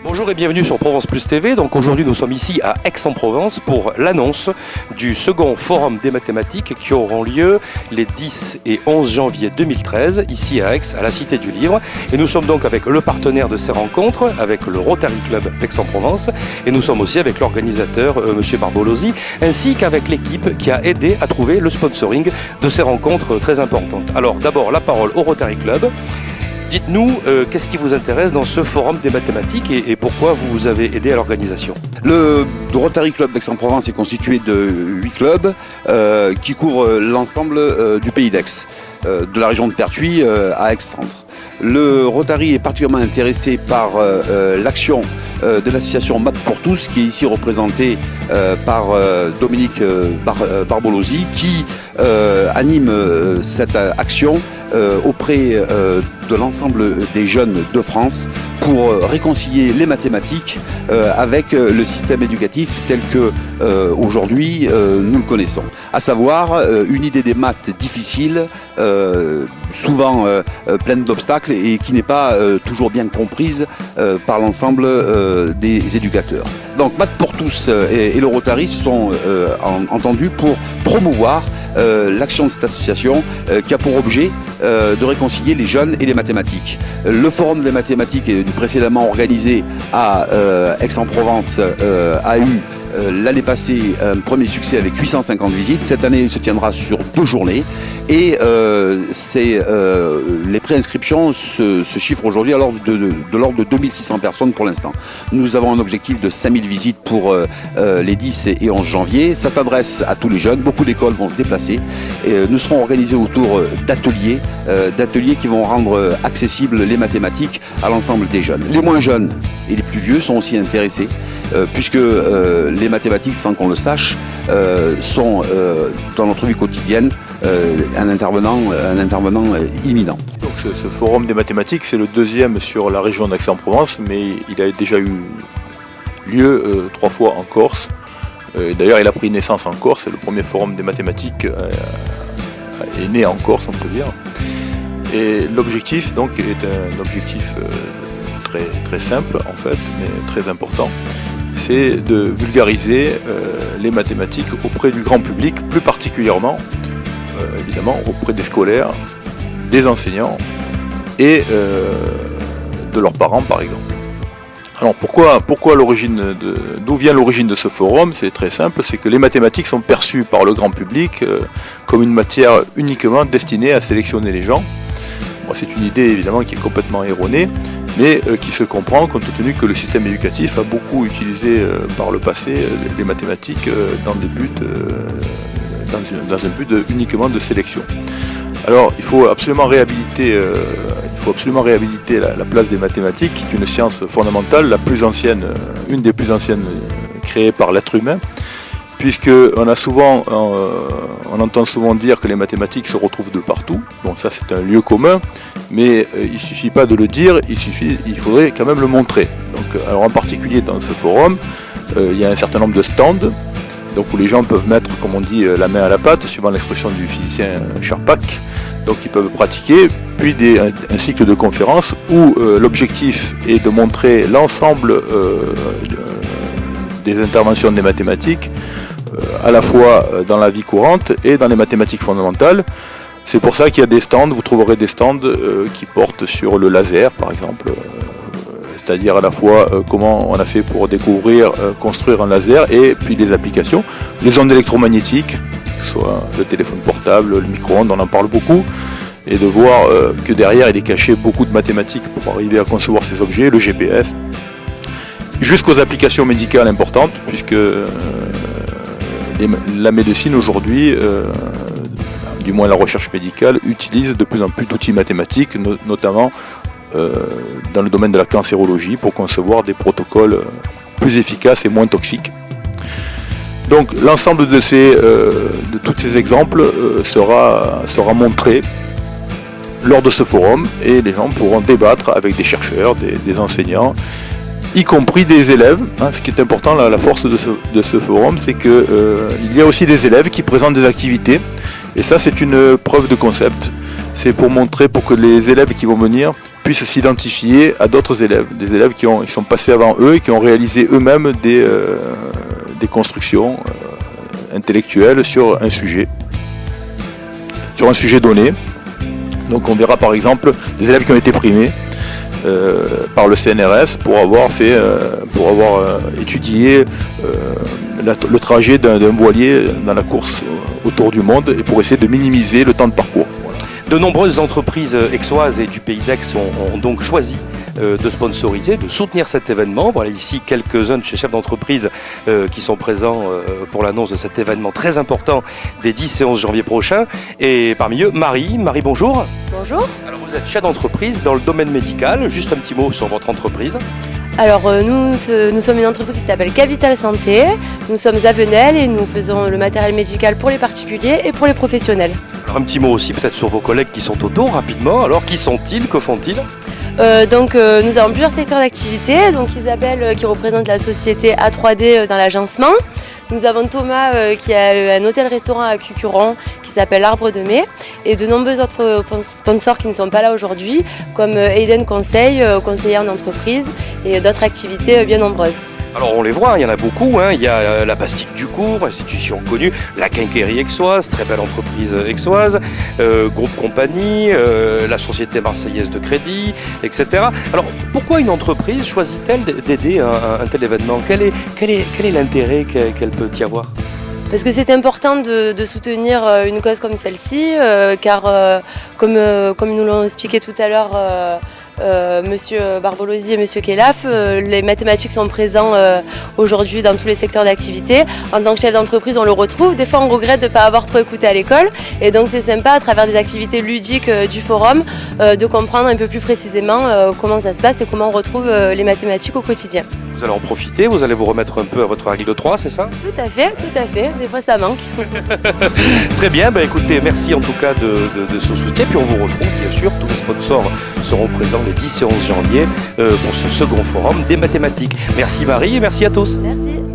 Bonjour et bienvenue sur Provence Plus TV. Donc aujourd'hui nous sommes ici à Aix-en-Provence pour l'annonce du second forum des mathématiques qui auront lieu les 10 et 11 janvier 2013 ici à Aix, à la Cité du Livre. Et nous sommes donc avec le partenaire de ces rencontres, avec le Rotary Club d'Aix-en-Provence, et nous sommes aussi avec l'organisateur Monsieur Barbolosi, ainsi qu'avec l'équipe qui a aidé à trouver le sponsoring de ces rencontres très importantes. Alors d'abord la parole au Rotary Club. Dites-nous, qu'est-ce qui vous intéresse dans ce forum des mathématiques et pourquoi vous vous avez aidé à l'organisation? Le Rotary Club d'Aix-en-Provence est constitué de 8 clubs qui couvrent l'ensemble du pays d'Aix, de la région de Pertuis à Aix-Centre. Le Rotary est particulièrement intéressé par l'action de l'association Maths pour tous, qui est ici représentée par Dominique Barbolosi, qui anime cette action auprès de l'ensemble des jeunes de France pour réconcilier les mathématiques avec le système éducatif tel que aujourd'hui nous le connaissons. À savoir une idée des maths difficile, souvent pleine d'obstacles et qui n'est pas toujours bien comprise par l'ensemble des éducateurs. Donc Maths pour tous et le Rotary se sont entendus pour promouvoir l'action de cette association qui a pour objet de réconcilier les jeunes et les mathématiques. Le forum des mathématiques précédemment organisé à Aix-en-Provence a eu l'année passée un premier succès avec 850 visites. Cette année il se tiendra sur 2 journées et les préinscriptions se chiffrent aujourd'hui à l'ordre de l'ordre de 2600 personnes pour l'instant. Nous avons un objectif de 5000 visites pour les 10 et 11 janvier. Ça s'adresse à tous les jeunes, beaucoup d'écoles vont se déplacer. Et nous serons organisés autour d'ateliers qui vont rendre accessibles les mathématiques à l'ensemble des jeunes. Les moins jeunes et les plus vieux sont aussi intéressés puisque les mathématiques, sans qu'on le sache, sont dans notre vie quotidienne un intervenant imminent. Donc ce forum des mathématiques, c'est le deuxième sur la région d'Aix-en-Provence, mais il a déjà eu lieu 3 fois en Corse. D'ailleurs, il a pris naissance en Corse, le premier forum des mathématiques est né en Corse, on peut dire. Et l'objectif donc est un objectif très simple en fait, mais très important. C'est de vulgariser les mathématiques auprès du grand public, plus particulièrement, évidemment, auprès des scolaires, des enseignants et de leurs parents, par exemple. Alors pourquoi l'origine d'où vient l'origine de ce forum? C'est très simple, c'est que les mathématiques sont perçues par le grand public comme une matière uniquement destinée à sélectionner les gens. Bon, c'est une idée évidemment qui est complètement erronée, mais qui se comprend compte tenu que le système éducatif a beaucoup utilisé par le passé les mathématiques dans un but uniquement de sélection. Alors il faut absolument réhabiliter la place des mathématiques, qui est une science fondamentale, la plus ancienne, une des plus anciennes créées par l'être humain, puisque on entend souvent dire que les mathématiques se retrouvent de partout. Bon, ça c'est un lieu commun, mais il suffit pas de le dire, il faudrait quand même le montrer. Donc, alors en particulier dans ce forum, il y a un certain nombre de stands, donc où les gens peuvent mettre, comme on dit, la main à la pâte, suivant l'expression du physicien Charpak. Donc ils peuvent pratiquer, puis un cycle de conférences où l'objectif est de montrer l'ensemble des interventions des mathématiques, à la fois dans la vie courante et dans les mathématiques fondamentales. C'est pour ça qu'il y a des stands, vous trouverez des stands qui portent sur le laser par exemple, c'est-à-dire à la fois comment on a fait pour découvrir, construire un laser, et puis les applications, les ondes électromagnétiques, soit le téléphone portable, le micro-ondes, on en parle beaucoup, et de voir que derrière il est caché beaucoup de mathématiques pour arriver à concevoir ces objets, le GPS, jusqu'aux applications médicales importantes, puisque la médecine aujourd'hui, du moins la recherche médicale, utilise de plus en plus d'outils mathématiques, notamment dans le domaine de la cancérologie, pour concevoir des protocoles plus efficaces et moins toxiques. Donc l'ensemble de tous ces exemples sera montré lors de ce forum, et les gens pourront débattre avec des chercheurs, des enseignants, y compris des élèves. Ce qui est important, la force de ce forum, c'est qu'il y a aussi des élèves qui présentent des activités, et ça c'est une preuve de concept. C'est pour montrer, pour que les élèves qui vont venir puissent s'identifier à d'autres élèves, des élèves qui sont passés avant eux et qui ont réalisé eux-mêmes des constructions intellectuelles sur un sujet donné. Donc on verra par exemple des élèves qui ont été primés par le CNRS pour avoir étudié le trajet d'un voilier dans la course autour du monde et pour essayer de minimiser le temps de parcours. Voilà. De nombreuses entreprises aixoises et du Pays d'Aix ont donc choisi de sponsoriser, de soutenir cet événement. Voilà ici quelques-uns de ces chefs d'entreprise qui sont présents pour l'annonce de cet événement très important des 10 et 11 janvier prochains. Et parmi eux, Marie. Marie, bonjour. Bonjour. Alors vous êtes chef d'entreprise dans le domaine médical. Juste un petit mot sur votre entreprise. Alors nous sommes une entreprise qui s'appelle Cavital Santé. Nous sommes à Venelle et nous faisons le matériel médical pour les particuliers et pour les professionnels. Alors un petit mot aussi peut-être sur vos collègues qui sont autour rapidement. Alors qui sont-ils? Que font-ils? Nous avons plusieurs secteurs d'activité. Donc Isabelle qui représente la société A3D dans l'agencement. Nous avons Thomas qui a un hôtel-restaurant à Cucuron qui s'appelle l'Arbre de Mai et de nombreux autres sponsors qui ne sont pas là aujourd'hui comme Eden Conseil, conseillère d'entreprise et d'autres activités bien nombreuses. Alors on les voit, il y en a beaucoup, hein. Il y a la Pastille du Cours, institution connue, la Quincaillerie Aixoise, très belle entreprise aixoise, Groupe Compagnie, la Société Marseillaise de Crédit, etc. Alors pourquoi une entreprise choisit-elle d'aider un tel événement? Quel est l'intérêt qu'elle peut y avoir? Parce que c'est important de soutenir une cause comme celle-ci, car comme nous l'ont expliqué tout à l'heure Monsieur Barbolosi et Monsieur Kelaf, les mathématiques sont présents aujourd'hui dans tous les secteurs d'activité. En tant que chef d'entreprise, on le retrouve. Des fois, on regrette de ne pas avoir trop écouté à l'école. Et donc, c'est sympa, à travers des activités ludiques du forum, de comprendre un peu plus précisément comment ça se passe et comment on retrouve les mathématiques au quotidien. Vous allez en profiter, vous allez vous remettre un peu à votre règle de 3, c'est ça? Tout à fait, tout à fait. Des fois, ça manque. Très bien, écoutez, merci en tout cas de ce soutien. Puis on vous retrouve, bien sûr, tous les sponsors seront présents les 10 et 11 janvier pour ce second forum des mathématiques. Merci Marie et merci à tous. Merci.